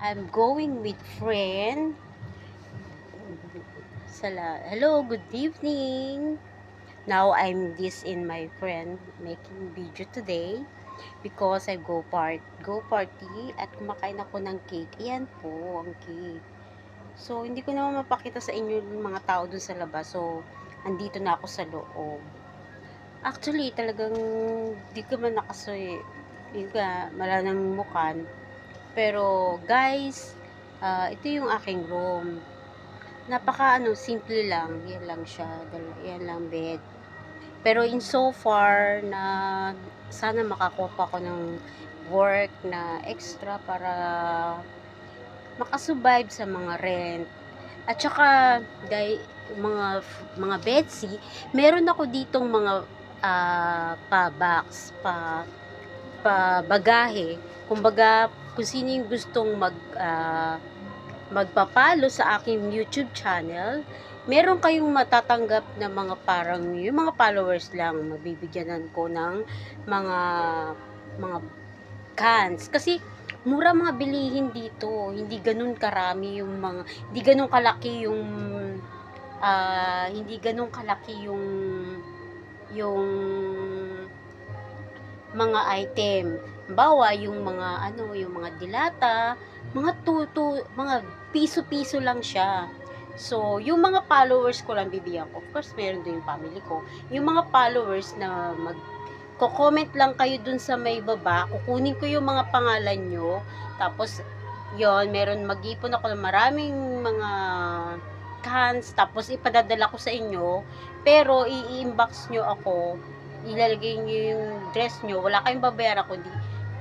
I'm going with friend. Hello, good evening. Now I'm this in my friend making video today because I go party at kumakain ako ng cake. Ayan po ang cake. So hindi ko naman mapakita sa inyo yung mga tao dun sa labas. So andito na ako sa loob. Actually, talagang di ko man nakasoy. Yung wala nang mukan. Pero guys, ito yung aking room. Simple lang. Yan lang siya. Yan lang bed. Pero in so far na sana makakuha pa ako ng work na extra para makasurvive sa mga rent. At saka, mga Betsy, meron ako ditong mga pa-box, pa-bagahe. Kumbaga, kung sino yung gustong magpapalo sa aking YouTube channel, meron kayong matatanggap na mga parang yung mga followers lang, mabibigyanan ko ng mga mga cans. Kasi mura mga bilihin dito, hindi ganun karami yung mga, hindi ganun kalaki yung hindi ganun kalaki yung mga item. Halimbawa, yung mga dilata, mga piso-piso lang siya. So, yung mga followers ko lang bibigyan ko. Of course, meron din yung family ko. Yung mga followers na comment lang kayo dun sa may baba, kukunin ko yung mga pangalan nyo. Tapos, mag-ipon ako ng maraming mga cans, tapos ipadadala ko sa inyo. Pero, i-inbox nyo ako, ilalagay nyo yung dress nyo, wala kayong babayaran kundi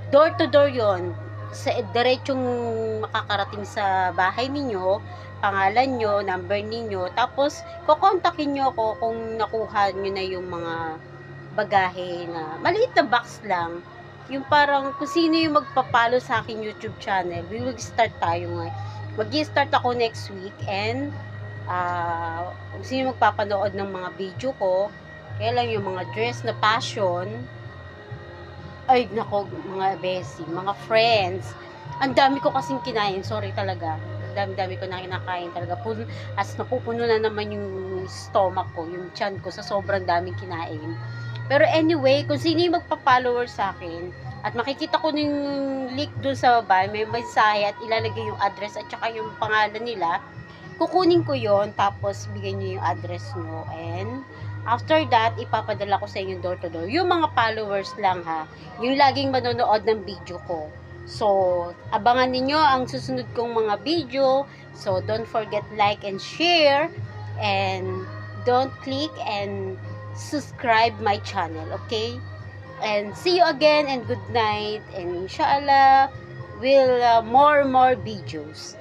door to door yon, sa diretsong makakarating sa bahay ninyo, pangalan nyo, number ninyo, tapos kukontakin nyo ako kung nakuha nyo na yung mga bagahe na maliit na box lang, yung parang kung sino yung magpapalo sa akin YouTube channel. We will start tayo ngayon, mag-start ako next week, and kung sino magpapanood ng mga video ko, kaya lang yung mga dress na passion, ay nako mga besi, mga friends, ang dami ko kasing kinain, sorry talaga, ang dami ko na kinakain talaga, as napupuno na naman yung stomach ko, yung tiyan ko sa sobrang daming kinain. Pero anyway, kung sino yung magpa-follower sa akin, at makikita ko yung link dun sa baba, may mensahe at ilalagay yung address at saka yung pangalan nila, kukunin ko yon, tapos bigyan nyo yung address nyo, and after that, ipapadala ko sa inyo door to door. Yung mga followers lang ha, yung laging manonood ng video ko. So, abangan ninyo ang susunod kong mga video. So, don't forget like and share, and don't click and subscribe my channel, okay? And see you again, and good night, and inshallah, more videos.